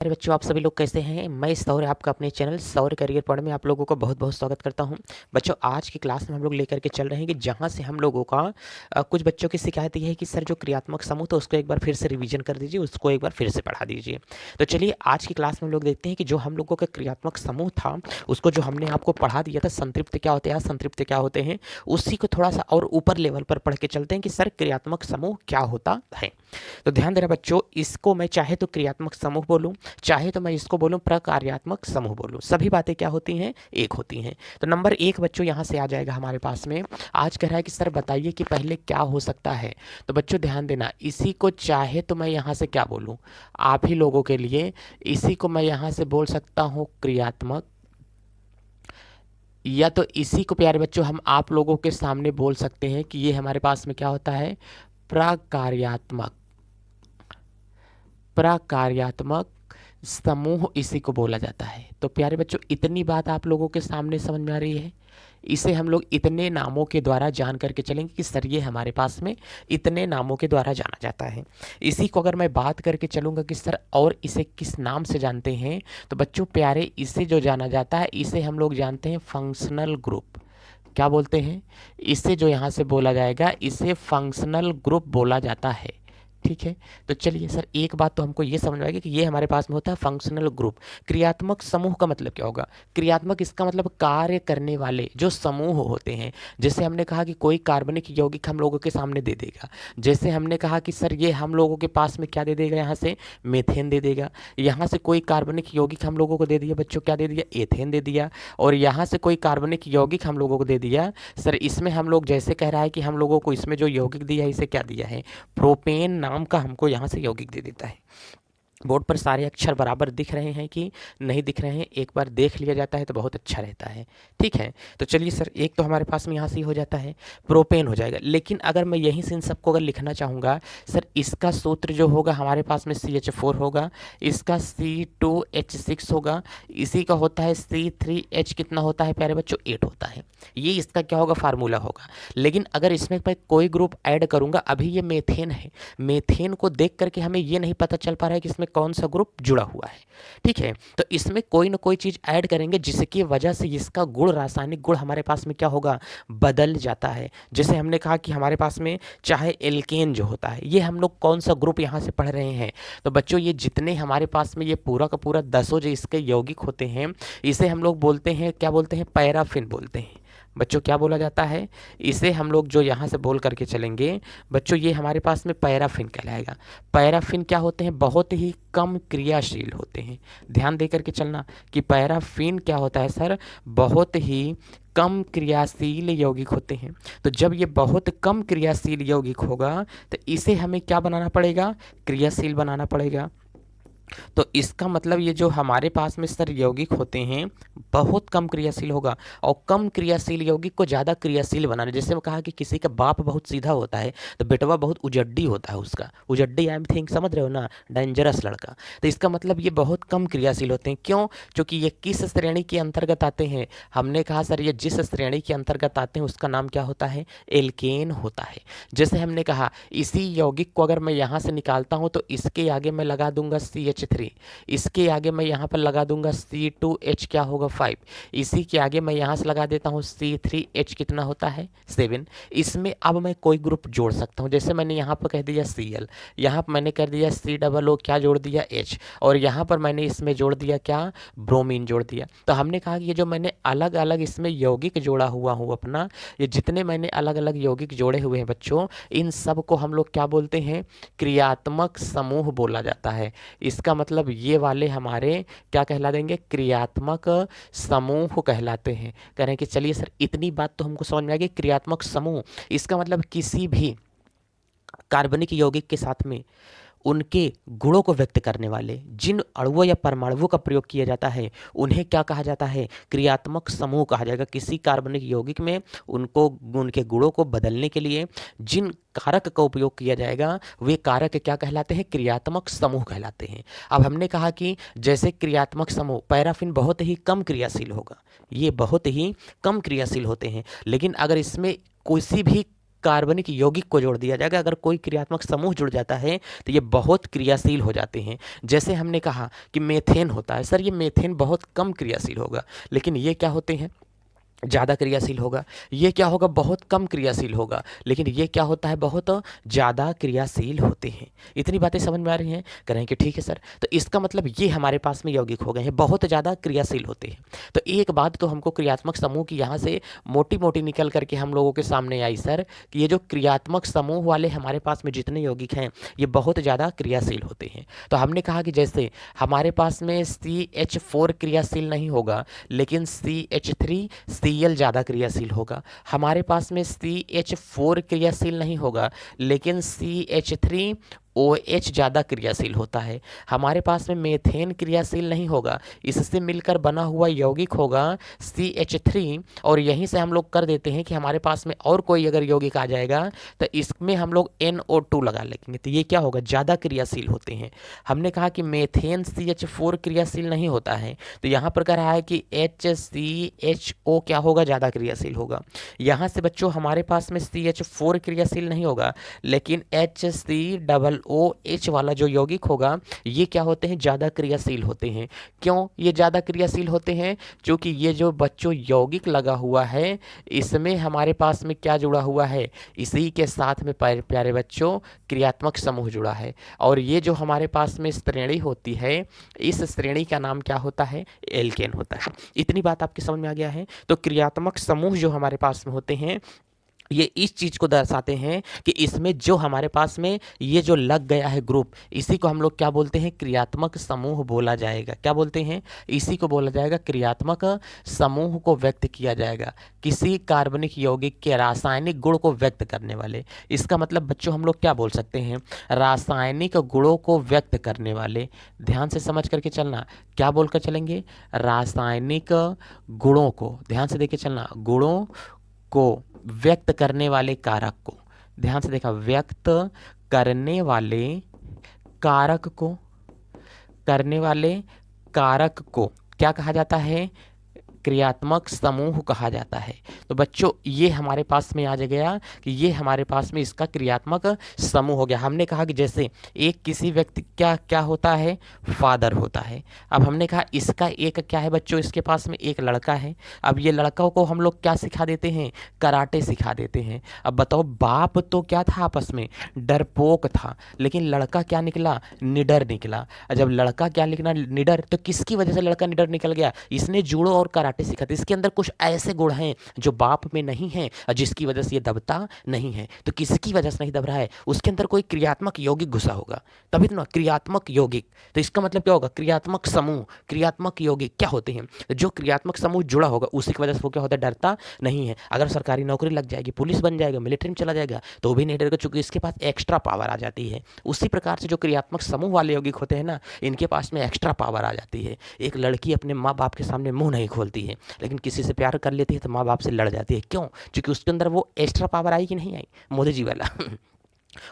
अरे बच्चों, आप सभी लोग कैसे हैं? मैं सौर्य आपका अपने चैनल सौर्य करियर पॉइंट में आप लोगों को बहुत बहुत स्वागत करता हूं। बच्चों, आज की क्लास में हम लोग लेकर के चल रहे हैं कि जहां से हम लोगों का कुछ बच्चों की शिकायत ये है कि सर जो क्रियात्मक समूह तो उसको एक बार फिर से रिवीजन कर दीजिए, उसको एक बार फिर से पढ़ा दीजिए। तो चलिए आज की क्लास में हम लोग देखते हैं कि जो हम लोगों का क्रियात्मक समूह था उसको जो हमने आपको पढ़ा दिया था संतृप्त क्या होते हैं, असंतृप्त क्या होते हैं, उसी को थोड़ा सा और ऊपर लेवल पर पढ़ के चलते हैं कि सर क्रियात्मक समूह क्या होता है। तो ध्यान देना बच्चों, इसको मैं चाहे तो क्रियात्मक समूह बोलूं, चाहे तो मैं इसको बोलूं प्रकार्यात्मक समूह बोलूं, सभी बातें क्या होती हैं? एक होती हैं। तो नंबर एक बच्चों यहां से आ जाएगा हमारे पास में। आज कह रहा है कि सर बताइए कि पहले क्या हो सकता है। तो बच्चों ध्यान देना, इसी को चाहे तो मैं यहां से क्या बोलूं आप ही लोगों के लिए, इसी को मैं यहां से बोल सकता हूं क्रियात्मक, या तो इसी को प्यारे बच्चों हम आप लोगों के सामने बोल सकते हैं कि ये हमारे पास में क्या होता है? प्रकार्यात्मक। प्रकार्यात्मक समूह इसी को बोला जाता है। तो प्यारे बच्चों, इतनी बात आप लोगों के सामने समझ में आ रही है। इसे हम लोग इतने नामों के द्वारा जान करके चलेंगे कि सर ये हमारे पास में इतने नामों के द्वारा जाना जाता है। इसी को अगर मैं बात करके चलूंगा कि सर और इसे किस नाम से जानते हैं, तो बच्चों प्यारे इसे जो जाना जाता है इसे हम लोग जानते हैं फंक्शनल ग्रुप। क्या बोलते हैं? इसे जो यहाँ से बोला जाएगा इसे फंक्शनल ग्रुप बोला जाता है। ठीक है, तो चलिए सर एक बात तो हमको ये समझ में आएगी कि ये हमारे पास में होता है फंक्शनल ग्रुप। क्रियात्मक समूह का मतलब क्या होगा? क्रियात्मक इसका मतलब कार्य करने वाले जो समूह होते हैं। जैसे हमने कहा कि कोई कार्बनिक यौगिक हम लोगों के सामने दे देगा, जैसे हमने कहा कि सर ये हम लोगों के पास में क्या दे देगा, यहाँ से मेथेन दे देगा। यहाँ से कोई कार्बनिक यौगिक हम लोगों को दे दिया बच्चों, क्या दे दिया? एथेन दे दिया। और यहाँ से कोई कार्बनिक यौगिक हम लोगों को दे दिया, सर इसमें हम लोग जैसे कह रहा है कि हम लोगों को इसमें जो यौगिक दिया है इसे क्या दिया है? प्रोपेन नाम का हमको यहाँ से यौगिक दे देता है। बोर्ड पर सारे अक्षर बराबर दिख रहे हैं कि नहीं दिख रहे हैं, एक बार देख लिया जाता है तो बहुत अच्छा रहता है। ठीक है, तो चलिए सर एक तो हमारे पास में यहाँ से ही हो जाता है, प्रोपेन हो जाएगा। लेकिन अगर मैं यहीं से इन सबको अगर लिखना चाहूँगा, सर इसका सूत्र जो होगा हमारे पास में CH4 होगा, इसका C2H6 होगा, इसी का होता है C3H कितना होता है प्यारे बच्चों? 8 होता है। ये इसका क्या होगा? फार्मूला होगा। लेकिन अगर इसमें मैं कोई ग्रुप ऐड करूँगा, अभी ये मेथेन है, मेथेन को देख करके हमें ये नहीं पता चल पा रहा है कि इसमें कौन सा ग्रुप जुड़ा हुआ है। ठीक है, तो इसमें कोई ना कोई चीज ऐड करेंगे जिसकी वजह से इसका गुण, रासायनिक गुण हमारे पास में क्या होगा? बदल जाता है। जैसे हमने कहा कि हमारे पास में चाहे एल्केन जो होता है, ये हम लोग कौन सा ग्रुप यहाँ से पढ़ रहे हैं? तो बच्चों ये जितने हमारे पास में ये पूरा का पूरा 10 जो इसके यौगिक होते हैं, इसे हम लोग बोलते हैं, क्या बोलते हैं? पैराफिन बोलते हैं। बच्चों क्या बोला जाता है? इसे हम लोग जो यहाँ से बोल करके चलेंगे बच्चों, ये हमारे पास में पैराफिन कहलाएगा। पैराफिन क्या होते हैं? बहुत ही कम क्रियाशील होते हैं। ध्यान दे करके चलना कि पैराफिन क्या होता है सर? बहुत ही कम क्रियाशील यौगिक होते हैं। तो जब ये बहुत कम क्रियाशील यौगिक होगा तो इसे हमें क्या बनाना पड़ेगा? क्रियाशील बनाना पड़ेगा। तो इसका मतलब ये जो हमारे पास में सर यौगिक होते हैं बहुत कम क्रियाशील होगा, और कम क्रियाशील यौगिक को ज़्यादा क्रियाशील बनाना। जैसे मैं कहा कि किसी का बाप बहुत सीधा होता है तो बेटवा बहुत उजड्डी होता है, उसका उजड्डी आई थिंक समझ रहे हो ना, डेंजरस लड़का। तो इसका मतलब ये बहुत कम क्रियाशील होते हैं। क्यों? क्योंकि ये किस श्रेणी के अंतर्गत आते हैं? हमने कहा सर ये जिस श्रेणी के अंतर्गत आते हैं उसका नाम क्या होता है? एल्केन होता है। जैसे हमने कहा इसी यौगिक को अगर मैं यहाँ से निकालता हूँ तो इसके आगे मैं लगा दूंगा CH3, इसके आगे मैं यहाँ पर लगा दूंगा C2H क्या होगा? 5। इसी के आगे मैं यहाँ से लगा देता हूँ C3H कितना होता है? 7। इसमें अब मैं कोई ग्रुप जोड़ सकता हूँ। जैसे मैंने यहाँ पर कह दिया Cl, यहाँ पर मैंने कर दिया COO क्या जोड़ दिया? H, और यहाँ पर मैंने इसमें जोड़ दिया क्या? ब्रोमीन जोड़ दिया। तो हमने कहा कि ये जो मैंने अलग अलग इसमें यौगिक जोड़ा हुआ हूँ अपना, ये जितने मैंने अलग अलग यौगिक जोड़े हुए हैं बच्चों, इन सब को हम लोग क्या बोलते हैं? क्रियात्मक समूह बोला जाता है। इसका मतलब ये वाले हमारे क्या कहला देंगे? क्रियात्मक समूह कहलाते हैं। कह रहे हैं कि चलिए सर इतनी बात तो हमको समझ में आ गई, क्रियात्मक समूह इसका मतलब किसी भी कार्बनिक यौगिक के साथ में उनके गुणों को व्यक्त करने वाले जिन अणुओं या परमाणुओं का प्रयोग किया जाता है उन्हें क्या कहा जाता है? क्रियात्मक समूह कहा जाएगा। किसी कार्बनिक यौगिक में उनको, उनके गुणों को बदलने के लिए जिन कारक का उपयोग किया जाएगा वे कारक क्या कहलाते हैं? क्रियात्मक समूह कहलाते हैं। अब हमने कहा कि जैसे क्रियात्मक समूह, पैराफिन बहुत ही कम क्रियाशील होगा, ये बहुत ही कम क्रियाशील होते हैं, लेकिन अगर इसमें किसी भी कार्बनिक यौगिक को जोड़ दिया जाएगा। अगर कोई क्रियात्मक समूह जुड़ जाता है तो ये बहुत क्रियाशील हो जाते हैं। जैसे हमने कहा कि मेथेन होता है, सर ये मेथेन बहुत कम क्रियाशील होगा, लेकिन ये क्या होते हैं, ज़्यादा क्रियाशील होगा। ये क्या होगा, बहुत कम क्रियाशील होगा, लेकिन ये क्या होता है, बहुत ज़्यादा क्रियाशील होते हैं। इतनी बातें समझ में आ रही हैं? करें कि ठीक है सर, तो इसका मतलब ये हमारे पास में यौगिक हो गए हैं, बहुत ज़्यादा क्रियाशील होते हैं। तो एक बात तो हमको क्रियात्मक समूह की यहाँ से मोटी मोटी निकल करके हम लोगों के सामने आई सर, कि ये जो क्रियात्मक समूह वाले हमारे पास में जितने यौगिक हैं ये बहुत ज़्यादा क्रियाशील होते हैं। तो हमने कहा कि जैसे हमारे पास में CH4 क्रियाशील नहीं होगा, लेकिन CH3 Cl ज़्यादा क्रियाशील होगा। हमारे पास में CH4 क्रियाशील नहीं होगा, लेकिन CH3OH ज़्यादा क्रियाशील होता है। हमारे पास में मेथेन क्रियाशील नहीं होगा, इससे मिलकर बना हुआ यौगिक होगा CH3, और यहीं से हम लोग कर देते हैं कि हमारे पास में और कोई अगर यौगिक आ जाएगा तो इसमें हम लोग NO2 लगा लेंगे, तो ये क्या होगा, ज़्यादा क्रियाशील होते हैं। हमने कहा कि मेथेन CH4 क्रियाशील नहीं होता है, तो यहाँ पर कह रहा है कि HCHO क्या होगा, ज़्यादा क्रियाशील होगा। यहाँ से बच्चों हमारे पास में CH4 क्रियाशील नहीं होगा, लेकिन HCOOH वाला जो यौगिक होगा ये क्या होते हैं, ज़्यादा क्रियाशील होते हैं। क्यों ये ज़्यादा क्रियाशील होते हैं? क्योंकि ये जो बच्चों यौगिक लगा हुआ है इसमें हमारे पास में क्या जुड़ा हुआ है, इसी के साथ में प्यारे बच्चों क्रियात्मक समूह जुड़ा है। और ये जो हमारे पास में श्रेणी होती है, इस श्रेणी का नाम क्या होता है, एल्केन होता है। इतनी बात आपकी समझ में आ गया है? तो क्रियात्मक समूह जो हमारे पास में होते हैं ये इस चीज़ को दर्शाते हैं कि इसमें जो हमारे पास में ये जो लग गया है ग्रुप, इसी को हम लोग क्या बोलते हैं, क्रियात्मक समूह बोला जाएगा। क्या बोलते हैं, इसी को बोला जाएगा क्रियात्मक समूह को व्यक्त किया जाएगा, किसी कार्बनिक यौगिक के रासायनिक गुण को व्यक्त करने वाले। इसका मतलब बच्चों हम लोग क्या बोल सकते हैं, रासायनिक गुणों को व्यक्त करने वाले। ध्यान से समझ करके चलना, क्या बोल कर चलेंगे, रासायनिक गुणों को, ध्यान से देके चलना, गुणों को व्यक्त करने वाले कारक को। ध्यान से देखा, व्यक्त करने वाले कारक को, करने वाले कारक को क्या कहा जाता है, क्रियात्मक समूह कहा जाता है। तो बच्चों ये हमारे पास में आ गया कि ये हमारे पास में इसका क्रियात्मक समूह हो गया। हमने कहा कि जैसे एक किसी व्यक्ति क्या क्या होता है, फादर होता है। अब हमने कहा इसका एक क्या है बच्चों, इसके पास में एक लड़का है। अब ये लड़का को हम लोग क्या सिखा देते हैं, कराटे सिखा देते हैं। अब बताओ, बाप तो क्या था आपस में, डरपोक था, लेकिन लड़का क्या निकला, निडर निकला। जब लड़का क्या निकला, निडर, तो किसकी वजह से लड़का निडर निकल गया, इसने जूडो और कराटे सीखा था। इसके अंदर कुछ ऐसे गुण हैं जो बाप में नहीं हैं और जिसकी वजह से ये दबता नहीं है। तो किसकी वजह से नहीं दब रहा है, उसके अंदर कोई क्रियात्मक यौगिक घुसा होगा, तभी तो ना क्रियात्मक यौगिक। तो इसका मतलब क्या होगा, क्रियात्मक समूह, क्रियात्मक यौगिक क्या होते हैं, जो क्रियात्मक समूह जुड़ा होगा उसी की वजह से वो क्या होता है, डरता नहीं है। अगर सरकारी नौकरी लग जाएगी, पुलिस बन जाएगा, मिलिट्री में चला जाएगा, तो भी नहीं डरेगा, चूंकि इसके पास एक्स्ट्रा पावर आ जाती है। उसी प्रकार से जो क्रियात्मक समूह वाले यौगिक होते हैं ना, इनके पास में एक्स्ट्रा पावर आ जाती है। एक लड़की अपने माँ बाप के सामने मुंह नहीं खोलती है, लेकिन किसी से प्यार कर लेती है तो माँ बाप से लड़ जाती है। क्यों? क्योंकि उसके अंदर वो एक्स्ट्रा पावर आई कि नहीं आई, मोदी जी वाला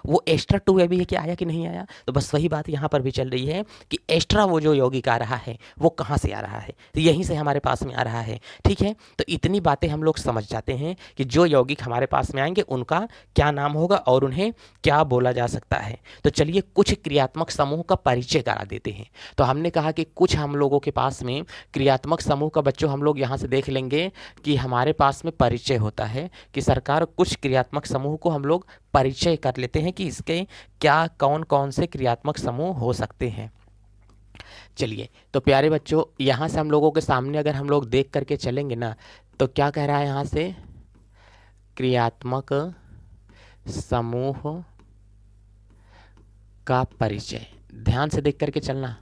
वो एक्स्ट्रा 2 भी है कि आया कि नहीं आया। तो बस वही बात यहाँ पर भी चल रही है कि एक्स्ट्रा वो जो यौगिक आ रहा है वो कहाँ से आ रहा है, तो यहीं से हमारे पास में आ रहा है। ठीक है, तो इतनी बातें हम लोग समझ जाते हैं कि जो यौगिक हमारे पास में आएंगे उनका क्या नाम होगा और उन्हें क्या बोला जा सकता है। तो चलिए कुछ क्रियात्मक समूह का परिचय करा देते हैं। तो हमने कहा कि कुछ हम लोगों के पास में क्रियात्मक समूह का बच्चों हम लोग यहाँ से देख लेंगे कि हमारे पास में परिचय होता है कि सरकार कुछ क्रियात्मक समूह को हम लोग परिचय कर लेते हैं कि इसके क्या कौन कौन से क्रियात्मक समूह हो सकते हैं। चलिए तो प्यारे बच्चों, यहाँ से हम लोगों के सामने अगर हम लोग देख करके चलेंगे ना, तो क्या कह रहा है यहाँ से, क्रियात्मक समूह का परिचय। ध्यान से देख करके चलना।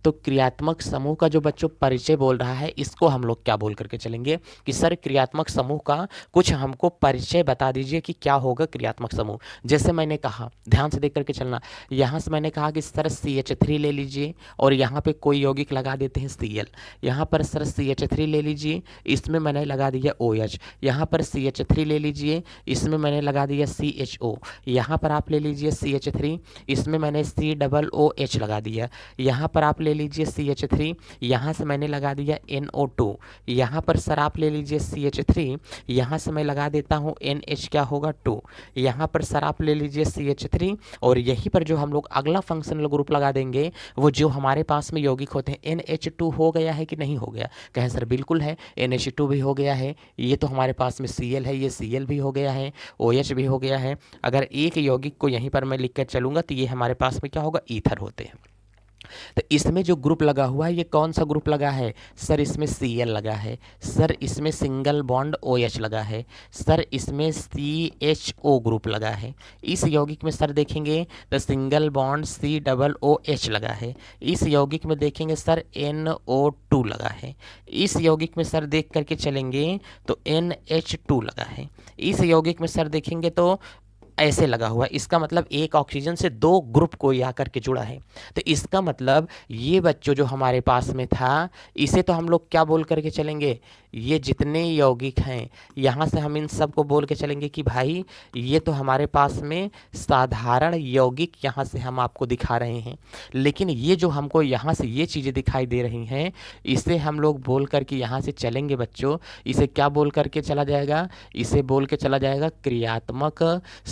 तो क्रियात्मक समूह का जो बच्चों परिचय बोल रहा है, इसको हम लोग क्या बोल करके चलेंगे कि सर क्रियात्मक समूह का कुछ हमको परिचय बता दीजिए कि क्या होगा क्रियात्मक समूह। जैसे मैंने कहा, ध्यान से देख करके चलना, यहाँ से मैंने कहा कि सर CH3 ले लीजिए और यहाँ पे कोई यौगिक लगा देते हैं Cl। यहाँ पर सर CH3 ले लीजिए, इसमें मैंने लगा दिया OH। यहाँ पर CH3 ले लीजिए, इसमें मैंने लगा दिया CHO। यहाँ पर आप ले लीजिए CH3, इसमें मैंने COOH लगा दिया। यहाँ पर आप ले लीजिए CH3, यहाँ से मैंने लगा दिया NO2, यहाँ पर सर आप ले लीजिए CH3, यहाँ से मैं लगा देता हूँ NH क्या होगा 2, यहाँ पर सर आप ले लीजिए CH3, और यहीं पर जो हम लोग अगला फंक्शनल ग्रुप लगा देंगे वो जो हमारे पास में यौगिक होते हैं, NH2 हो गया है कि नहीं हो गया? कहें सर बिल्कुल है, NH2 भी हो गया है, ये तो हमारे पास में Cl है, ये Cl भी हो गया है, OH भी हो गया है। अगर एक यौगिक को यहीं पर मैं लिख कर चलूँगा तो ये हमारे पास में क्या होगा, ईथर होते हैं। तो इसमें जो ग्रुप लगा हुआ है ये कौन सा ग्रुप लगा है? सर इसमें Cl लगा है, सर इसमें सिंगल बॉन्ड OH लगा है, सर इसमें CHO ग्रुप लगा है। इस यौगिक में सर देखेंगे तो सिंगल बॉन्ड COOH लगा है। इस यौगिक में देखेंगे सर NO2 लगा है। इस यौगिक में सर देख करके चलेंगे तो NH2 लगा है। इस यौगिक में सर देखेंगे तो ऐसे लगा हुआ है। इसका मतलब एक ऑक्सीजन से दो ग्रुप को या करके जुड़ा है। तो इसका मतलब ये बच्चों जो हमारे पास में था, इसे तो हम लोग क्या बोल करके चलेंगे, ये जितने यौगिक हैं यहाँ से हम इन सब को बोल के चलेंगे कि भाई ये तो हमारे पास में साधारण यौगिक यहाँ से हम आपको दिखा रहे हैं। लेकिन ये जो हमको यहाँ से ये चीज़ें दिखाई दे रही हैं, इसे हम लोग बोल करके यहाँ से चलेंगे बच्चों, इसे क्या बोल करके चला जाएगा, इसे बोल के चला जाएगा क्रियात्मक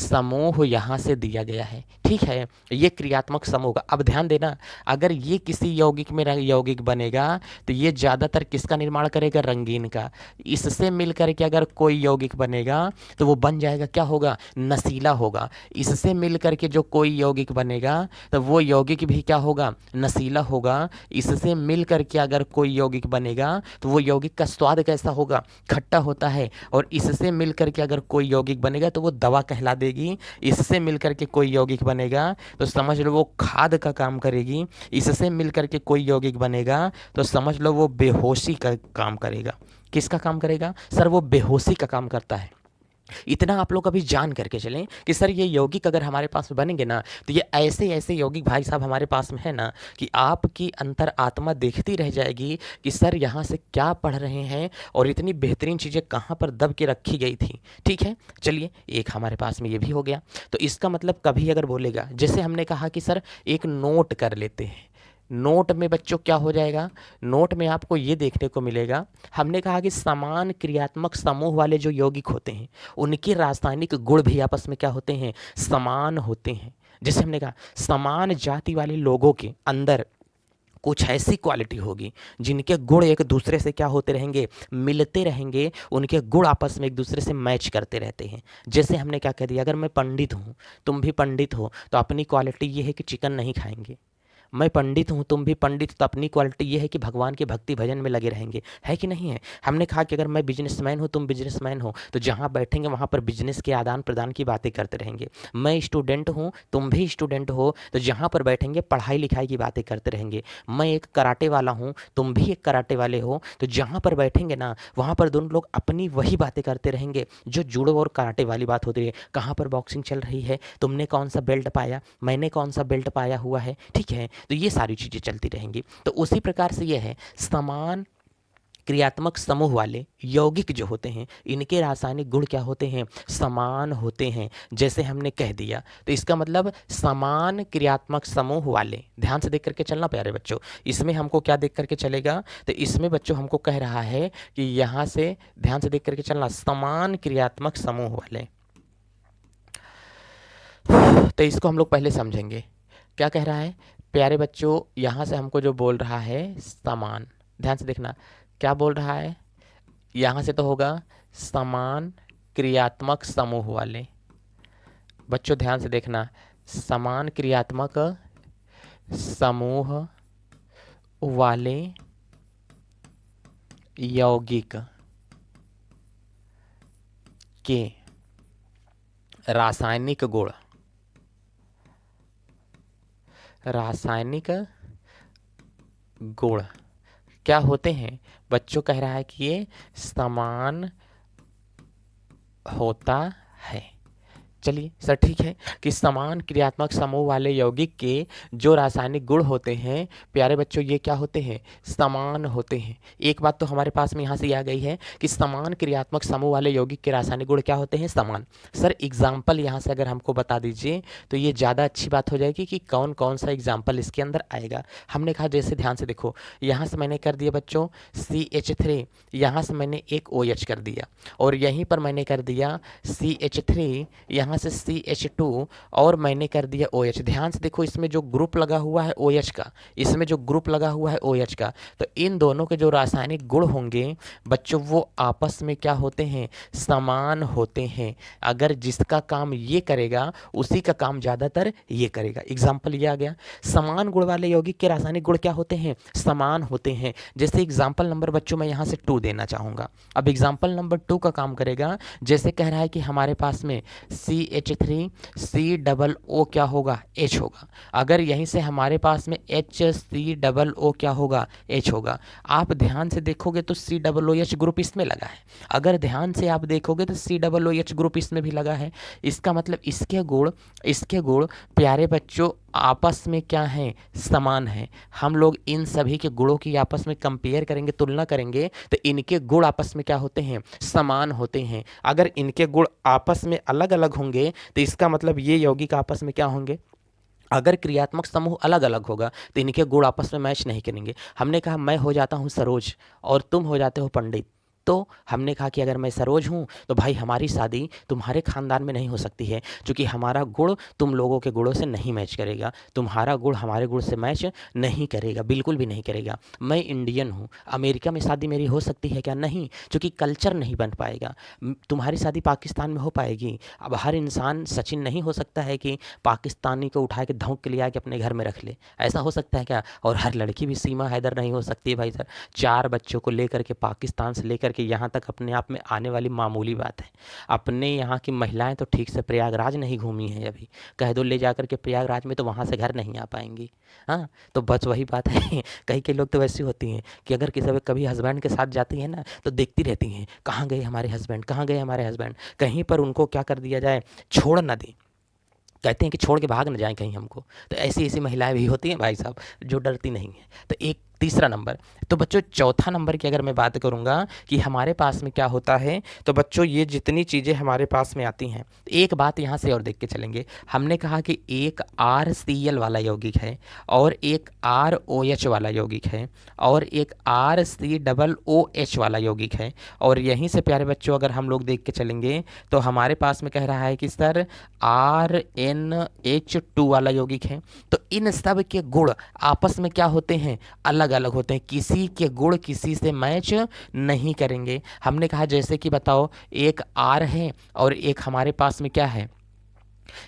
समूह यहाँ से दिया गया है। ठीक है, ये क्रियात्मक समूह का। अब ध्यान देना, अगर ये किसी यौगिक में यौगिक बनेगा तो ये ज़्यादातर किसका निर्माण करेगा, रंगीन का। इससे मिलकर के अगर कोई यौगिक बनेगा तो वो बन जाएगा, क्या होगा, नशीला होगा। इससे मिलकर के जो कोई यौगिक बनेगा तो वो यौगिक भी क्या होगा, नशीला होगा। इससे मिलकर के अगर कोई यौगिक बनेगा तो वो यौगिक का स्वाद कैसा होगा, खट्टा होता है। और इससे मिलकर के अगर कोई यौगिक बनेगा तो वो दवा कहला देगी। इससे मिलकर के कोई यौगिक बनेगा तो समझ लो वो खाद का काम करेगी। इससे मिलकर के कोई यौगिक बनेगा तो समझ लो वो बेहोशी का काम करेगा। किसका काम करेगा सर, वो बेहोशी का काम करता है। इतना आप लोग अभी जान करके चलें कि सर ये यौगिक अगर हमारे पास में बनेंगे ना तो ये ऐसे ऐसे यौगिक भाई साहब हमारे पास में है ना कि आपकी अंतर आत्मा देखती रह जाएगी कि सर यहाँ से क्या पढ़ रहे हैं और इतनी बेहतरीन चीज़ें कहाँ पर दब के रखी गई थी। ठीक है, चलिए एक हमारे पास में ये भी हो गया। तो इसका मतलब कभी अगर बोलेगा, जैसे हमने कहा कि सर एक नोट कर लेते हैं, नोट में बच्चों क्या हो जाएगा, नोट में आपको ये देखने को मिलेगा, हमने कहा कि समान क्रियात्मक समूह वाले जो यौगिक होते हैं उनके रासायनिक गुण भी आपस में क्या होते हैं, समान होते हैं। जैसे हमने कहा समान जाति वाले लोगों के अंदर कुछ ऐसी क्वालिटी होगी जिनके गुण एक दूसरे से क्या होते रहेंगे, मिलते रहेंगे, उनके गुण आपस में एक दूसरे से मैच करते रहते हैं। जैसे हमने क्या कह दिया, अगर मैं पंडित हूँ तुम भी पंडित हो तो अपनी क्वालिटी ये है कि चिकन नहीं खाएंगे। मैं पंडित हूँ तुम भी पंडित, तो अपनी क्वालिटी ये है कि भगवान के भक्ति भजन में लगे रहेंगे, है कि नहीं है। हमने कहा कि अगर मैं बिजनेसमैन हूँ तुम बिजनेसमैन हो तो जहाँ बैठेंगे वहाँ पर बिजनेस के आदान प्रदान की बातें करते रहेंगे। मैं स्टूडेंट हूँ तुम भी स्टूडेंट हो तो जहाँ पर बैठेंगे पढ़ाई लिखाई की बातें करते रहेंगे। मैं एक कराटे वाला हूँ तुम भी एक कराटे वाले हो तो जहाँ पर बैठेंगे ना वहाँ पर दोनों लोग अपनी वही बातें करते रहेंगे जो जुड़ो और कराटे वाली बात होती है। कहाँ पर बॉक्सिंग चल रही है, तुमने कौन सा बेल्ट पाया, मैंने कौन सा बेल्ट पाया हुआ है। ठीक है, तो ये सारी चीज़ें चलती रहेंगी। तो उसी प्रकार से ये है समान क्रियात्मक समूह वाले यौगिक जो होते हैं इनके रासायनिक गुण क्या होते हैं, समान होते हैं। जैसे हमने कह दिया तो इसका मतलब समान क्रियात्मक समूह वाले, ध्यान से देख करके चलना प्यारे बच्चों। इसमें हमको क्या देख करके चलेगा, तो इसमें बच्चों हमको कह रहा है कि यहाँ से ध्यान से देख करके चलना, समान क्रियात्मक समूह वाले। तो इसको हम लोग पहले समझेंगे क्या कह रहा है प्यारे बच्चों। यहाँ से हमको जो बोल रहा है समान, ध्यान से देखना क्या बोल रहा है, यहाँ से तो होगा समान क्रियात्मक समूह वाले। बच्चों ध्यान से देखना, समान क्रियात्मक समूह वाले यौगिक के रासायनिक गुण, रासायनिक गुण क्या होते हैं बच्चों, कह रहा है कि ये समान होता है। चलिए सर ठीक है कि समान क्रियात्मक समूह वाले यौगिक के जो रासायनिक गुण होते हैं प्यारे बच्चों ये क्या होते हैं, समान होते हैं। एक बात तो हमारे पास में यहाँ से आ गई है कि समान क्रियात्मक समूह वाले यौगिक के रासायनिक गुण क्या होते हैं, समान। सर एग्जाम्पल यहाँ से अगर हमको बता दीजिए तो ये ज़्यादा अच्छी बात हो जाएगी कि कौन कौन सा एग्जाम्पल इसके अंदर आएगा। हमने कहा जैसे ध्यान से देखो, यहाँ से मैंने कर दिया बच्चों CH3, यहाँ से मैंने एक OH कर दिया और यहीं पर मैंने कर दिया CH3, यहाँ से CH2 और मैंने कर दिया OH। ध्यान से देखो इसमें जो ग्रुप लगा हुआ है OH का, इसमें जो ग्रुप लगा हुआ है OH का, तो इन दोनों के जो रासायनिक गुण होंगे बच्चों वो आपस में क्या होते हैं, समान होते हैं। अगर जिसका काम ये करेगा उसी का काम ज़्यादातर ये करेगा। एग्जाम्पल ये आ गया, समान गुण वाले यौगिक के रासायनिक गुण क्या होते हैं, समान होते हैं। जैसे एग्जाम्पल नंबर बच्चों मैं यहाँ से 2 देना चाहूँगा। अब एग्जाम्पल नंबर 2 का काम करेगा, जैसे कह रहा है कि हमारे पास में CH3 COO क्या होगा, H होगा। अगर यहीं से हमारे पास में HCOO क्या होगा, H होगा। आप ध्यान से देखोगे तो COOH ग्रुप इसमें लगा है। अगर ध्यान से आप देखोगे तो COOH ग्रुप इसमें भी लगा है। इसका मतलब इसके गुण प्यारे बच्चों आपस में क्या हैं, समान हैं। हम लोग इन सभी के गुणों की आपस में कंपेयर करेंगे, तुलना करेंगे तो इनके गुण आपस में क्या होते हैं, समान होते हैं। अगर इनके गुण आपस में अलग अलग होंगे तो इसका मतलब ये यौगिक आपस में क्या होंगे, अगर क्रियात्मक समूह अलग अलग होगा तो इनके गुण आपस में मैच नहीं करेंगे। हमने कहा मैं हो जाता हूँ सरोज और तुम हो जाते हो पंडित, तो हमने कहा कि अगर मैं सरोज हूँ तो भाई हमारी शादी तुम्हारे खानदान में नहीं हो सकती है, क्योंकि हमारा गुण तुम लोगों के गुणों से नहीं मैच करेगा, तुम्हारा गुण हमारे गुण से मैच नहीं करेगा, बिल्कुल भी नहीं करेगा। मैं इंडियन हूँ, अमेरिका में शादी मेरी हो सकती है क्या, नहीं, क्योंकि कल्चर नहीं बन पाएगा। तुम्हारी शादी पाकिस्तान में हो पाएगी। अब हर इंसान सचिन नहीं हो सकता है कि पाकिस्तानी को उठा के धौंक के ले आके अपने घर में रख ले, ऐसा हो सकता है क्या। और हर लड़की भी सीमा हैदर नहीं हो सकती है भाई सर। 4 बच्चों को लेकर के पाकिस्तान से लेकर कि यहाँ तक अपने आप में आने वाली मामूली बात है। अपने यहाँ की महिलाएं तो ठीक से प्रयागराज नहीं घूमी हैं, अभी कह दो ले जाकर के प्रयागराज में तो वहाँ से घर नहीं आ पाएंगी। हाँ तो बस वही बात है कई कई लोग तो वैसी होती हैं कि अगर किसी कभी हस्बैंड के साथ जाती हैं ना तो देखती रहती हैं कहाँ गए हमारे हस्बैंड, कहाँ गए हमारे हस्बैंड। कहीं पर उनको क्या कर दिया जाए, छोड़ ना दें, कहते हैं कि छोड़ के भाग न जाएं कहीं हमको। तो ऐसी ऐसी महिलाएं भी होती हैं भाई साहब जो डरती नहीं हैं। तो एक तीसरा नंबर। तो बच्चों चौथा नंबर की अगर मैं बात करूंगा कि हमारे पास में क्या होता है, तो बच्चों ये जितनी चीज़ें हमारे पास में आती हैं, एक बात यहाँ से और देख के चलेंगे। हमने कहा कि एक RCl वाला यौगिक है और एक ROH वाला यौगिक है और एक RCOOH वाला यौगिक है। और यहीं से प्यारे बच्चों अगर हम लोग देख के चलेंगे तो हमारे पास में कह रहा है कि सर RNH2 वाला यौगिक है। तो इन सब के गुण आपस में क्या होते हैं, अलग अलग होते हैं, किसी के गुण किसी से मैच नहीं करेंगे। हमने कहा जैसे कि बताओ एक R है और एक हमारे पास में क्या है,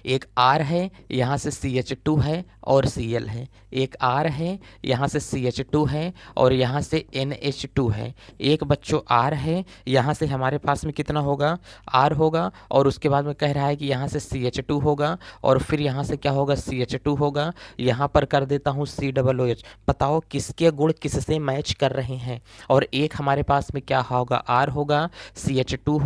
एक R है, यहाँ से CH2 है और Cl है। एक R है, यहाँ से CH2 है और यहाँ से NH2 है। एक बच्चों R है, यहाँ से हमारे पास में कितना होगा, R होगा और उसके बाद में कह रहा है कि यहाँ से CH2 होगा और फिर यहाँ से क्या होगा, CH2 होगा। यहाँ पर कर देता हूँ COOH। बताओ किसके गुण किससे मैच कर रहे हैं। और एक हमारे पास में क्या होगा, R होगा, CH2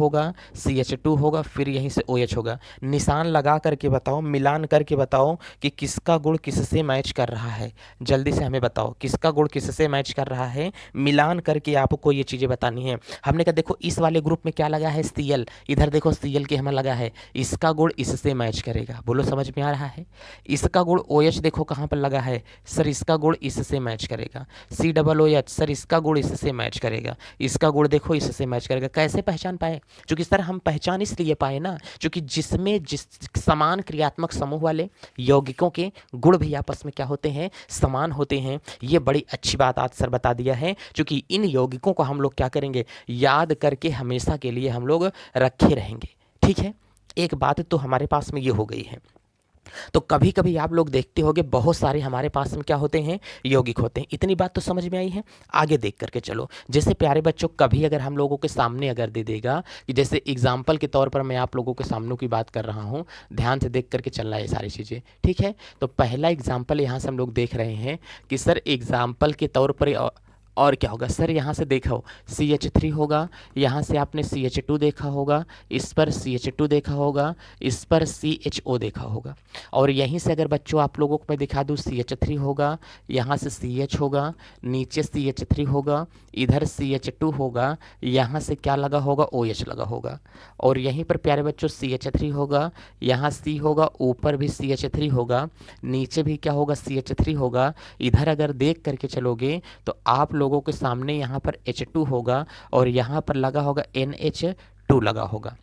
होगा, फिर यहीं से OH होगा। निशान लगा करके बताओ, मिलान करके बताओ कि किसका गुण किससे मैच कर रहा है। जल्दी से हमें बताओ किसका गुण किससे मैच कर रहा है, मिलान करके आपको ये चीज़ें बतानी है। हमने कहा देखो इस वाले ग्रुप में क्या लगा है, Cl, इधर देखो Cl के हमें लगा है, इसका गुण इससे मैच करेगा। बोलो समझ में आ रहा है। इसका गुण OH देखो कहाँ पर लगा है, सर इसका गुण इससे मैच करेगा। COOH सर इसका गुण इससे मैच करेगा। इसका गुण देखो इससे मैच करेगा। कैसे पहचान पाए, क्योंकि सर हम पहचान इसलिए पाए ना क्योंकि जिसमें जिस समान क्रियात्मक समूह वाले यौगिकों के गुण भी आपस में क्या होते हैं, समान होते हैं। ये बड़ी अच्छी बात आज सर बता दिया है, क्योंकि इन यौगिकों को हम लोग क्या करेंगे, याद करके हमेशा के लिए हम लोग रखे रहेंगे। ठीक है, एक बात तो हमारे पास में ये हो गई है। तो कभी कभी आप लोग देखते होंगे बहुत सारे हमारे पास में क्या होते हैं, यौगिक होते हैं। इतनी बात तो समझ में आई है। आगे देख करके चलो। जैसे प्यारे बच्चों कभी अगर हम लोगों के सामने अगर दे देगा कि जैसे एग्जाम्पल के तौर पर मैं आप लोगों के सामने की बात कर रहा हूँ, ध्यान से देख करके चलना है सारी चीज़ें। ठीक है, तो पहला एग्जाम्पल यहाँ से हम लोग देख रहे हैं कि सर एग्जाम्पल के तौर पर और क्या होगा सर, यहाँ से देखो CH3 होगा, यहाँ से आपने CH2 देखा होगा, इस पर CH2 देखा होगा, इस पर CHO देखा होगा। और यहीं से अगर बच्चों आप लोगों को मैं दिखा दूँ, CH3 होगा, यहाँ से CH होगा, नीचे CH3 होगा, इधर CH2 होगा, यहाँ से क्या लगा होगा, OH लगा होगा। और यहीं पर प्यारे बच्चों CH3 होगा, यहाँ C होगा, ऊपर भी CH3 होगा, नीचे भी क्या होगा, CH3 होगा। इधर अगर देख करके चलोगे तो आप लोगों के सामने यहाँ पर H2 होगा और यहाँ पर लगा होगा NH2 लगा होगा।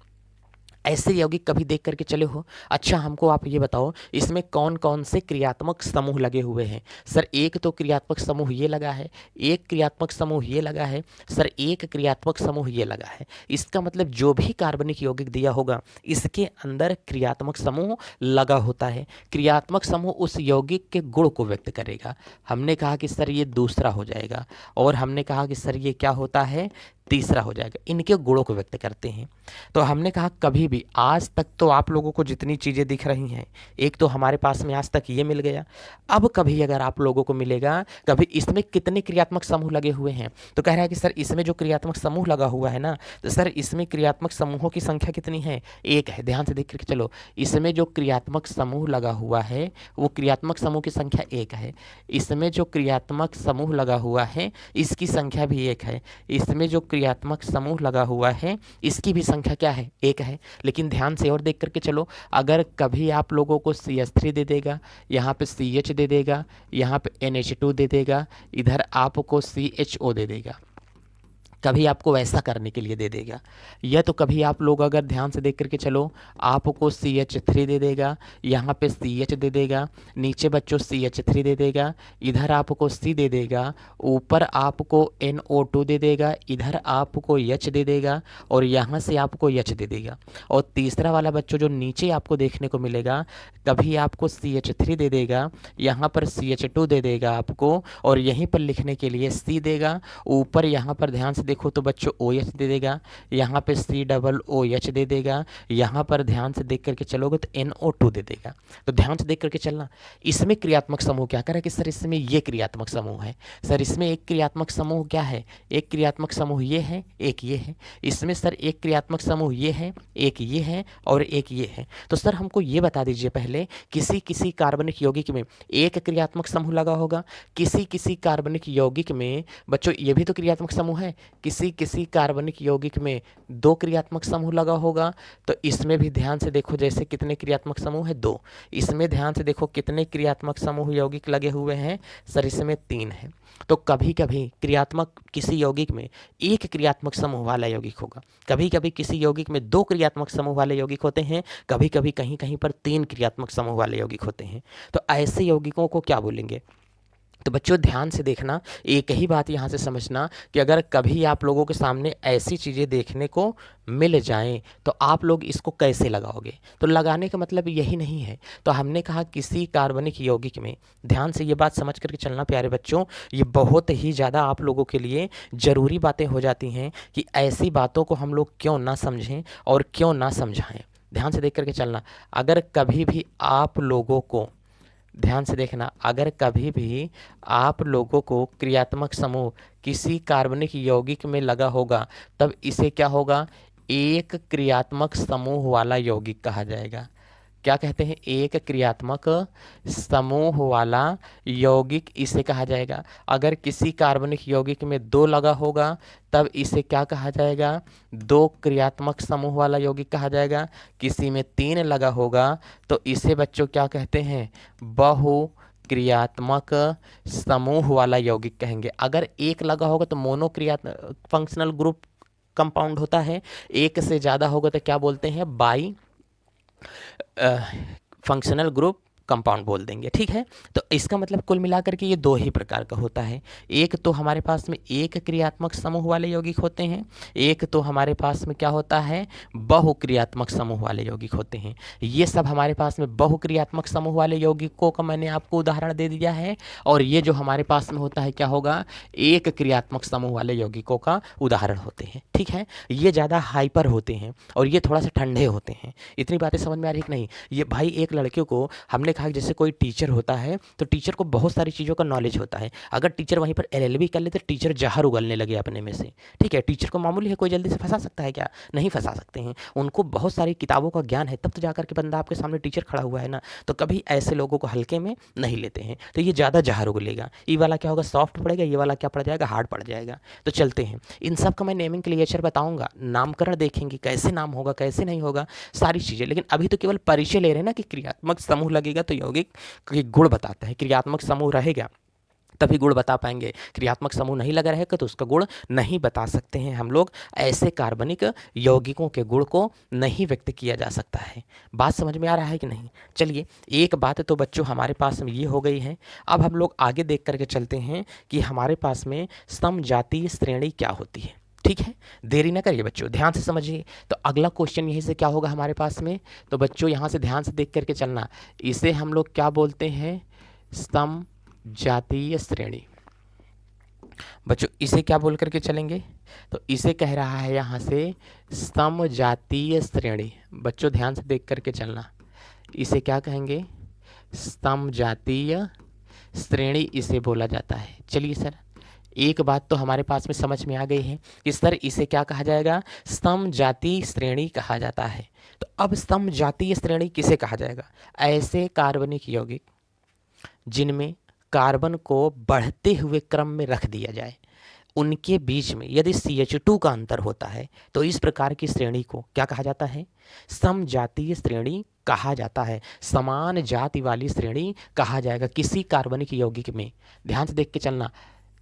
ऐसे यौगिक कभी देख करके चले हो? अच्छा हमको आप ये बताओ, इसमें कौन कौन से क्रियात्मक समूह लगे हुए हैं? सर एक तो क्रियात्मक समूह ये लगा है, एक क्रियात्मक समूह ये लगा है, सर एक क्रियात्मक समूह ये लगा है। इसका मतलब जो भी कार्बनिक यौगिक दिया होगा इसके अंदर क्रियात्मक समूह लगा होता है। क्रियात्मक समूह उस यौगिक के गुण को व्यक्त करेगा। हमने कहा कि सर ये दूसरा हो जाएगा, और हमने कहा कि सर ये क्या होता है, तीसरा हो जाएगा। इनके गुणों को व्यक्त करते हैं। तो हमने कहा कभी भी आज तक तो आप लोगों को जितनी चीज़ें दिख रही हैं, एक तो हमारे पास में आज तक ये मिल गया, अब कभी अगर आप लोगों को मिलेगा कभी इसमें कितने क्रियात्मक समूह लगे हुए हैं, तो कह रहा है कि सर इसमें जो क्रियात्मक समूह लगा हुआ है ना, तो सर इसमें क्रियात्मक समूहों की संख्या कितनी है, एक है। ध्यान से देख करके चलो, इसमें जो क्रियात्मक समूह लगा हुआ है वो क्रियात्मक समूह की संख्या एक है। इसमें जो क्रियात्मक समूह लगा हुआ है इसकी संख्या भी एक है। इसमें जो क्रियात्मक समूह लगा हुआ है इसकी भी संख्या क्या है, एक है। लेकिन ध्यान से और देख करके चलो, अगर कभी आप लोगों को CH3 दे देगा, यहाँ पे CH दे देगा, यहाँ पे NH2 दे देगा, इधर आपको CHO दे देगा, कभी आपको वैसा करने के लिए दे देगा। या तो कभी आप लोग अगर ध्यान से देख करके चलो, आपको CH3 दे देगा, यहाँ पे CH दे देगा, नीचे बच्चों CH3 दे देगा, इधर आपको C दे देगा, ऊपर आपको NO2 दे देगा, इधर आपको H दे देगा, और यहाँ से आपको H दे देगा। और तीसरा वाला बच्चों जो नीचे आपको देखने को मिलेगा, कभी आपको CH3 दे देगा, यहाँ पर CH2 दे देगा आपको, और यहीं पर लिखने के लिए C देगा, ऊपर यहाँ पर ध्यान से देखो तो बच्चों OH दे देगा, यहाँ पे COOH दे देगा, यहाँ पर ध्यान से देख करके चलोगे तो NO2 दे देगा। तो ध्यान से देख करके चलना, इसमें क्रियात्मक समूह क्या करे कि सर इसमें ये क्रियात्मक समूह है। सर इसमें एक क्रियात्मक समूह क्या है, एक क्रियात्मक समूह ये है, एक ये है। इसमें सर एक क्रियात्मक समूह ये है, एक ये है, और एक ये है। तो सर हमको ये बता दीजिए पहले, किसी किसी कार्बनिक यौगिक में एक क्रियात्मक समूह लगा होगा, किसी किसी कार्बनिक यौगिक में बच्चों ये भी तो क्रियात्मक समूह है, किसी किसी कार्बनिक यौगिक में दो क्रियात्मक समूह लगा होगा। तो इसमें भी ध्यान से देखो, जैसे कितने क्रियात्मक समूह है, दो। इसमें ध्यान से देखो कितने क्रियात्मक समूह यौगिक लगे हुए हैं, सर इसमें 3 है। तो कभी कभी क्रियात्मक किसी यौगिक में एक क्रियात्मक समूह वाला यौगिक होगा, कभी कभी किसी यौगिक में 2 क्रियात्मक समूह वाले यौगिक होते हैं, कभी कभी कहीं कहीं पर 3 क्रियात्मक समूह वाले यौगिक होते हैं। तो ऐसे यौगिकों को क्या बोलेंगे? तो बच्चों ध्यान से देखना, एक ही बात यहाँ से समझना कि अगर कभी आप लोगों के सामने ऐसी चीज़ें देखने को मिल जाएं तो आप लोग इसको कैसे लगाओगे? तो लगाने का मतलब यही नहीं है। तो हमने कहा किसी कार्बनिक यौगिक में, ध्यान से ये बात समझ करके चलना प्यारे बच्चों, ये बहुत ही ज़्यादा आप लोगों के लिए ज़रूरी बातें हो जाती हैं कि ऐसी बातों को हम लोग क्यों ना समझें और क्यों ना समझाएं। ध्यान से देख करके चलना, अगर कभी भी आप लोगों को, ध्यान से देखना, अगर कभी भी आप लोगों को क्रियात्मक समूह किसी कार्बनिक यौगिक में लगा होगा तब इसे क्या होगा? एक क्रियात्मक समूह वाला यौगिक कहा जाएगा। क्या कहते हैं? एक क्रियात्मक समूह वाला यौगिक इसे कहा जाएगा। अगर किसी कार्बनिक यौगिक में 2 लगा होगा तब इसे क्या कहा जाएगा? 2 क्रियात्मक समूह वाला यौगिक कहा जाएगा। किसी में 3 लगा होगा तो इसे बच्चों क्या कहते हैं? बहु क्रियात्मक समूह वाला यौगिक कहेंगे। अगर 1 लगा होगा तो मोनोक्रियात्मक फंक्शनल ग्रुप कंपाउंड होता है, 1 से ज़्यादा होगा तो क्या बोलते हैं? बाई फंक्शनल ग्रुप कंपाउंड बोल देंगे। ठीक है, तो इसका मतलब कुल मिलाकर के ये 2 ही प्रकार का होता है। एक तो हमारे पास में एक क्रियात्मक समूह वाले यौगिक होते हैं, एक तो हमारे पास में क्या होता है? बहुक्रियात्मक समूह वाले यौगिक होते हैं। ये सब हमारे पास में बहुक्रियात्मक समूह वाले यौगिकों का मैंने आपको उदाहरण दे दिया है, और ये जो हमारे पास में होता है क्या होगा? एक क्रियात्मक समूह वाले यौगिकों का उदाहरण होते हैं। ठीक है, ये ज़्यादा हाइपर होते हैं और ये थोड़ा सा ठंडे होते हैं। इतनी बातें समझ में आ रही कि नहीं? ये भाई एक लड़के को हमने कहा कि जैसे कोई टीचर होता है तो टीचर को बहुत सारी चीज़ों का नॉलेज होता है। अगर टीचर वहीं पर एलएलबी कर ले तो टीचर जहर उगलने लगे अपने में से, ठीक है। टीचर को मामूली है, कोई जल्दी से फंसा सकता है क्या? नहीं फंसा सकते हैं। उनको बहुत सारी किताबों का ज्ञान है, तब तो जाकर के बंदा आपके सामने टीचर खड़ा हुआ है ना। तो कभी ऐसे लोगों को हल्के में नहीं लेते हैं, तो ये ज़्यादा जहर उगलेगा। ये वाला क्या होगा, सॉफ्ट पड़ेगा, ये वाला क्या पड़ जाएगा, हार्ड पड़ जाएगा। तो चलते हैं, इन सब का मैं नेमिंग क्लिएचर बताऊंगा, नामकरण देखेंगे कैसे नाम होगा कैसे नहीं होगा, सारी चीज़ें। लेकिन अभी तो केवल परिचय ले रहे हैं ना कि क्रियात्मक समूह लगेगा तो यौगिक के गुण बताता है, क्रियात्मक समूह रहेगा तभी गुण बता पाएंगे, क्रियात्मक समूह नहीं लगा रहेगा तो उसका गुण नहीं बता सकते हैं हम लोग। ऐसे कार्बनिक यौगिकों के गुण को नहीं व्यक्त किया जा सकता है। बात समझ में आ रहा है कि नहीं? चलिए, एक बात तो बच्चों हमारे पास में ये हो गई है। अब हम लोग आगे देख करके चलते हैं कि हमारे पास में समजातीय श्रेणी क्या होती है। ठीक है, देरी ना करिए बच्चों, ध्यान से समझिए। तो अगला क्वेश्चन यहीं से क्या होगा हमारे पास में, तो बच्चों यहाँ से ध्यान से देख करके चलना। इसे हम लोग क्या बोलते हैं, समजातीय श्रेणी। बच्चों इसे क्या बोल करके चलेंगे, तो इसे कह रहा है यहाँ से समजातीय श्रेणी। बच्चों ध्यान से देख करके चलना, इसे क्या कहेंगे, समजातीय श्रेणी इसे बोला जाता है। चलिए सर, एक बात तो हमारे पास में समझ में आ गई है कि सर इसे क्या कहा जाएगा, समजातीय श्रेणी कहा जाता है। तो अब समजातीय श्रेणी किसे कहा जाएगा, ऐसे कार्बनिक यौगिक जिनमें कार्बन को बढ़ते हुए क्रम में रख दिया जाए, उनके बीच में यदि CH2 का अंतर होता है तो इस प्रकार की श्रेणी को क्या कहा जाता है, समजातीय श्रेणी कहा जाता है। समान जाति वाली श्रेणी कहा जाएगा किसी कार्बनिक यौगिक में। ध्यान से देख के चलना,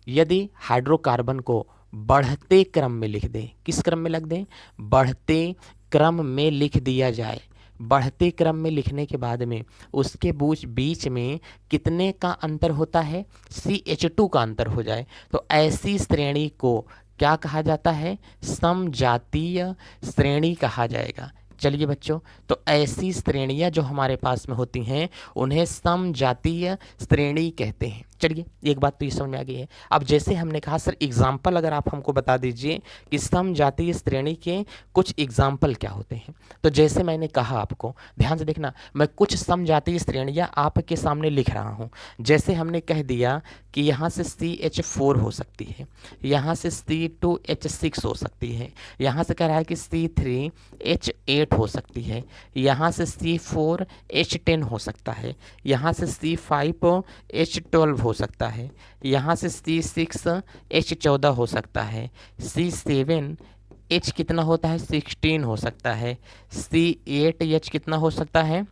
यदि हाइड्रोकार्बन को बढ़ते क्रम में लिख दें, किस क्रम में लिख दें, बढ़ते क्रम में लिख दिया जाए, बढ़ते क्रम में लिखने के बाद में उसके बीच में कितने का अंतर होता है, CH2 का अंतर हो जाए, तो ऐसी श्रेणी को क्या कहा जाता है, समजातीय श्रेणी कहा जाएगा। चलिए बच्चों, तो ऐसी श्रेणियां जो हमारे पास में होती हैं उन्हें समजातीय श्रेणी कहते हैं। चलिए, एक बात तो ये समझ में आ गई है। अब जैसे हमने कहा सर एग्जाम्पल अगर आप हमको बता दीजिए कि समजातीय श्रेणी के कुछ एग्जाम्पल क्या होते हैं, तो जैसे मैंने कहा आपको ध्यान से देखना, मैं कुछ समजातीय श्रेणियां आपके सामने लिख रहा हूं। जैसे हमने कह दिया कि यहाँ से CH4 हो सकती है, यहाँ से C2H6 हो सकती है, यहाँ से कह रहा है कि C3H8 हो सकती है, यहाँ से C4H10 हो सकता है, यहाँ से C5H12 हो सकता है, यहाँ से C6H14 हो सकता है, C7H कितना होता है, 16 हो सकता है, C8H कितना हो सकता है,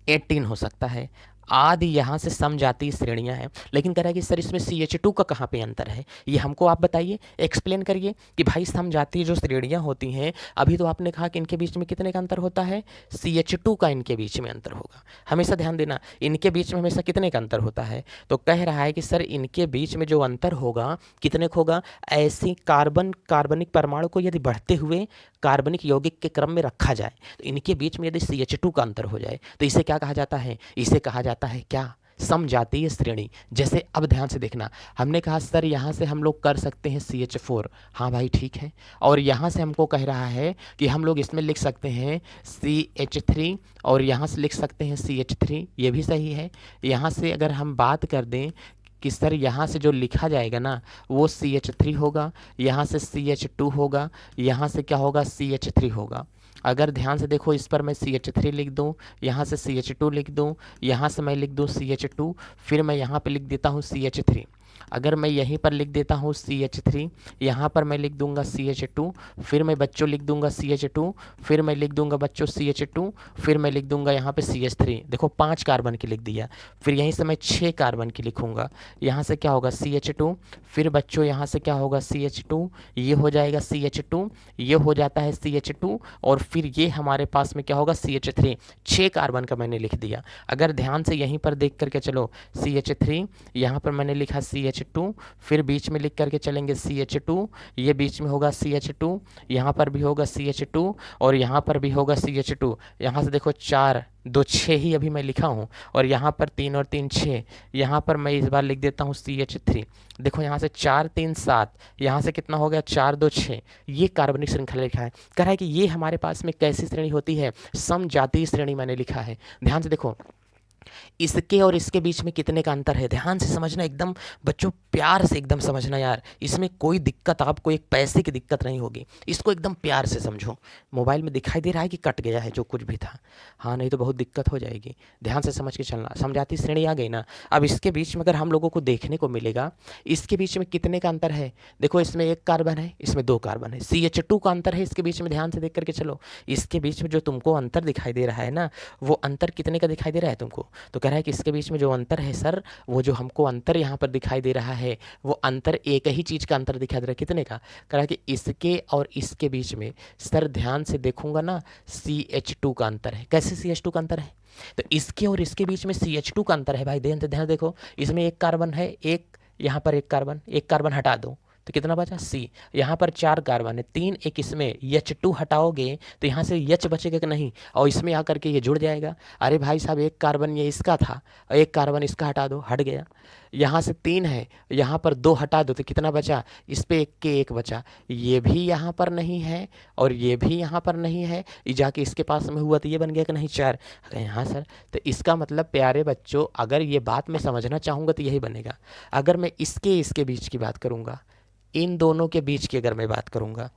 18 हो सकता है आदि। यहाँ से समजातीय श्रेणियां हैं। लेकिन कह रहा है कि सर इसमें CH2 का कहाँ पे अंतर है, ये हमको आप बताइए, एक्सप्लेन करिए कि भाई समजातीय जो श्रेणियां होती हैं, अभी तो आपने कहा कि इनके बीच में कितने का अंतर होता है, CH2 का इनके बीच में अंतर होगा। हमेशा ध्यान देना, इनके बीच में हमेशा कितने का अंतर होता है, तो कह रहा है कि सर इनके बीच में जो अंतर होगा कितने का होगा, ऐसी कार्बनिक परमाणु को यदि बढ़ते हुए कार्बनिक यौगिक के क्रम में रखा जाए तो इनके बीच में यदि CH2 का अंतर हो जाए तो इसे क्या कहा जाता है, इसे कहा जाता है क्या, समजातीय श्रेणी। जैसे अब ध्यान से देखना, हमने कहा सर यहाँ से हम लोग कर सकते हैं CH4, हाँ भाई ठीक है, और यहाँ से हमको कह रहा है कि हम लोग इसमें लिख सकते हैं CH3 और यहाँ से लिख सकते हैं CH3, ये भी सही है। यहाँ से अगर हम बात कर दें कि सर यहाँ से जो लिखा जाएगा ना वो CH3 होगा, यहाँ से CH2 होगा, यहाँ से क्या होगा, CH3 होगा। अगर ध्यान से देखो, इस पर मैं CH3 लिख दूँ, यहाँ से CH2 लिख दूँ, यहाँ से मैं लिख दूँ CH2, फिर मैं यहाँ पे लिख देता हूँ CH3। अगर मैं यहीं पर लिख देता हूँ CH3, यहाँ पर मैं लिख दूंगा CH2, फिर मैं बच्चों लिख दूंगा CH2, फिर मैं लिख दूंगा बच्चों CH2, फिर मैं लिख दूंगा यहाँ पे CH3। देखो 5 कार्बन की लिख दिया, फिर यहीं से मैं 6 कार्बन की लिखूंगा, यहाँ से क्या होगा CH2, फिर बच्चों यहाँ से क्या होगा CH2, ये हो जाएगा CH2, ये हो जाता है CH2, और फिर ये हमारे पास में क्या होगा CH3। 6 कार्बन का मैंने लिख दिया। अगर ध्यान से यहीं पर देख करके चलो, CH3, यहाँ पर मैंने लिखा CH2, फिर बीच में लिख करके चलेंगे CH2, ये बीच में होगा CH2, यहाँ पर भी होगा CH2 और यहाँ पर भी होगा CH2। यहाँ से देखो 4 2 6 ही अभी मैं लिखा हूँ, और यहाँ पर 3 और 3 6, यहाँ पर मैं इस बार लिख देता हूँ CH3। देखो यहाँ से 4 3 7, यहाँ से कितना हो गया 4 2 6, ये कार्बनिक श्रृंखला लिखा है। कह रहा है कि ये हमारे पास में कैसी श्रेणी होती है, समजातीय श्रेणी मैंने लिखा है। ध्यान से देखो, इसके और इसके बीच में कितने का अंतर है, ध्यान से समझना, एकदम बच्चों प्यार से एकदम समझना यार, इसमें कोई दिक्कत, आपको एक पैसे की दिक्कत नहीं होगी, इसको एकदम प्यार से समझो। मोबाइल में दिखाई दे रहा है कि कट गया है जो कुछ भी था, हाँ नहीं तो बहुत दिक्कत हो जाएगी, ध्यान से समझ के चलना। समझाती श्रेणी आ गई ना। अब इसके बीच में अगर हम लोगों को देखने को मिलेगा, इसके बीच में कितने का अंतर है, देखो इसमें 1 कार्बन है, इसमें 2 कार्बन है, CH2 का अंतर है इसके बीच में, ध्यान से देख करके चलो। इसके बीच में जो तुमको अंतर दिखाई दे रहा है ना, वो अंतर कितने का दिखाई दे रहा है तुमको, तो कह रहा है कि इसके बीच में जो अंतर है सर, वो जो हमको अंतर यहाँ पर दिखाई दे रहा है, वो अंतर एक ही चीज़ का अंतर दिखाई दे रहा है, कितने का, कह रहा है कि इसके और इसके बीच में सर ध्यान से देखूंगा ना, CH2 का अंतर है। कैसे CH2 का अंतर है, तो इसके और इसके बीच में CH2 का अंतर है भाई, ध्यान देखो, इसमें 1 कार्बन है, एक यहाँ पर 1 कार्बन हटा दो तो कितना बचा C, यहाँ पर 4 कार्बन है, 3 एक इसमें, H2 हटाओगे तो यहाँ से H बचेगा कि नहीं, और इसमें आकर के ये जुड़ जाएगा। अरे भाई साहब 1 कार्बन ये इसका था, 1 कार्बन इसका हटा दो, हट गया। यहाँ से 3 है, यहाँ पर 2 हटा दो तो कितना बचा, इस पे 1 के 1 बचा, ये भी यहाँ पर नहीं है और ये भी यहाँ पर नहीं है, ये जाके इसके पास में हुआ तो ये बन गया कि नहीं 4। अरे हाँ सर, तो इसका मतलब प्यारे बच्चों, अगर ये बात मैं समझना चाहूँगा तो यही बनेगा। अगर मैं इसके बीच की बात करूँगा, इन दोनों के बीच की अगर मैं बात करूंगा,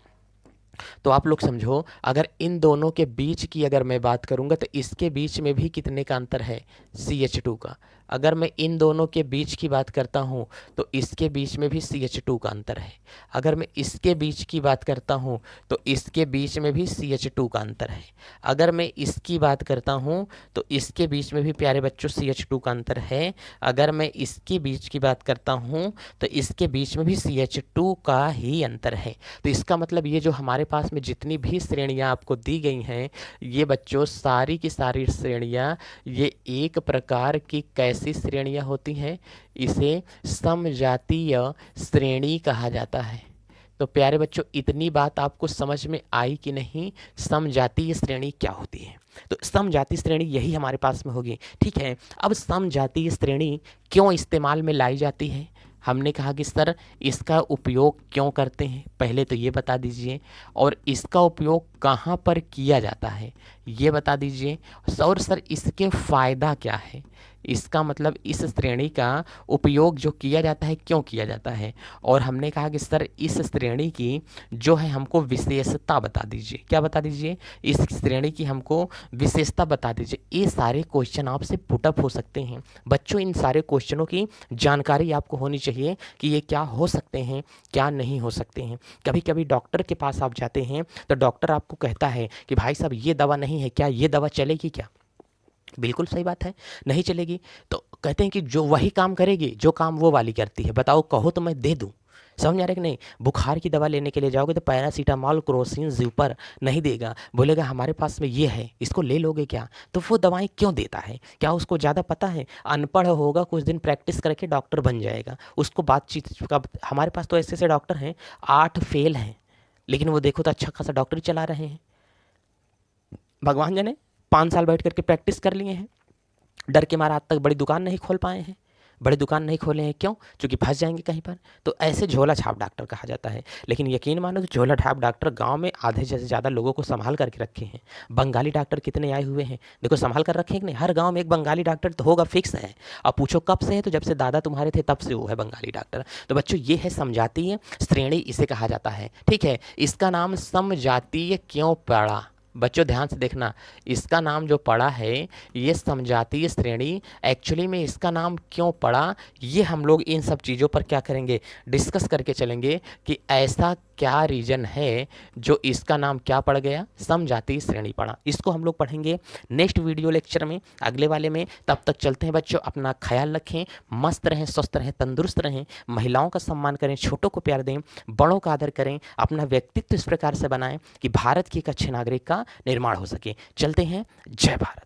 तो आप लोग समझो, अगर इन दोनों के बीच की अगर मैं बात करूंगा तो इसके बीच में भी कितने का अंतर है, CH2 का। अगर मैं इन दोनों के बीच की बात करता हूं तो इसके बीच में भी CH2 का अंतर है। अगर मैं इसके बीच की बात करता हूं तो इसके बीच में भी CH2 का अंतर है। अगर मैं इसकी बात करता हूं तो इसके बीच में भी प्यारे बच्चों CH2 का अंतर है। अगर मैं इसके बीच की बात करता हूं तो इसके बीच में भी CH2 का ही अंतर है। तो इसका मतलब ये जो हमारे पास में जितनी भी श्रेणियां आपको दी गई हैं, ये बच्चों सारी की सारी श्रेणियां ये एक प्रकार की कैसी श्रेणियां होती हैं, इसे समजातीय श्रेणी कहा जाता है। तो प्यारे बच्चों इतनी बात आपको समझ में आई कि नहीं, समजातीय श्रेणी क्या होती है। तो समजातीय श्रेणी यही हमारे पास में होगी, ठीक है। अब समजातीय श्रेणी क्यों इस्तेमाल में लाई जाती है, हमने कहा कि सर इसका उपयोग क्यों करते हैं, पहले तो ये बता दीजिए, और इसका उपयोग कहाँ पर किया जाता है ये बता दीजिए, और सर इसके फ़ायदा क्या है, इसका मतलब इस श्रेणी का उपयोग जो किया जाता है क्यों किया जाता है। और हमने कहा कि सर इस श्रेणी की जो है हमको विशेषता बता दीजिए, क्या बता दीजिए, इस श्रेणी की हमको विशेषता बता दीजिए। ये सारे क्वेश्चन आपसे पुटअप हो सकते हैं बच्चों, इन सारे क्वेश्चनों की जानकारी आपको होनी चाहिए कि ये क्या हो सकते हैं क्या नहीं हो सकते हैं। कभी कभी डॉक्टर के पास आप जाते हैं तो डॉक्टर आपको कहता है कि भाई साहब ये दवा नहीं है, क्या ये दवा चलेगी क्या, बिल्कुल सही बात है, नहीं चलेगी। तो कहते हैं कि जो वही काम करेगी जो काम वो वाली करती है, बताओ कहो तो मैं दे दूं, समझ आ रहा है कि नहीं। बुखार की दवा लेने के लिए जाओगे तो पैरासीटामॉल क्रोसिन ज़िपर नहीं देगा, बोलेगा हमारे पास में ये है, इसको ले लोगे क्या। तो वो दवाएं क्यों देता है, क्या उसको ज़्यादा पता है, अनपढ़ होगा, कुछ दिन प्रैक्टिस करके डॉक्टर बन जाएगा, उसको बातचीत का। हमारे पास तो ऐसे ऐसे डॉक्टर हैं 8 फेल हैं, लेकिन वो देखो तो अच्छा खासा डॉक्टरी चला रहे हैं, भगवान जाने 5 साल बैठ करके प्रैक्टिस कर लिए हैं, डर के मारे आज तक बड़ी दुकान नहीं खोल पाए हैं, बड़ी दुकान नहीं खोले हैं, क्यों, क्योंकि फंस जाएंगे कहीं पर। तो ऐसे झोला छाप डॉक्टर कहा जाता है। लेकिन यकीन मानो तो झोला छाप डॉक्टर गांव में आधे से ज़्यादा लोगों को संभाल करके रखे हैं। बंगाली डॉक्टर कितने आए हुए हैं, देखो संभाल कर रखे हैं कि नहीं, हर गाँव में एक बंगाली डॉक्टर तो होगा, फिक्स है। अब पूछो कब से है, तो जब से दादा तुम्हारे थे तब से वो है बंगाली डॉक्टर। तो बच्चों ये है समजातीय श्रेणी, इसे कहा जाता है, ठीक है। इसका नाम समजातीय क्यों पड़ा, बच्चों ध्यान से देखना, इसका नाम जो पड़ा है ये समजातीय श्रेणी, एक्चुअली में इसका नाम क्यों पड़ा, ये हम लोग इन सब चीज़ों पर क्या करेंगे, डिस्कस करके चलेंगे कि ऐसा क्या रीज़न है जो इसका नाम क्या पड़ गया, समजातीय श्रेणी पड़ा। इसको हम लोग पढ़ेंगे नेक्स्ट वीडियो लेक्चर में, अगले वाले में। तब तक चलते हैं बच्चों, अपना ख्याल रखें, मस्त रहें, स्वस्थ रहें, तंदुरुस्त रहें, महिलाओं का सम्मान करें, छोटों को प्यार दें, बड़ों का आदर करें, अपना व्यक्तित्व इस प्रकार से बनाएं कि भारत के एक अच्छे नागरिक का निर्माण हो सके। चलते हैं, जय भारत।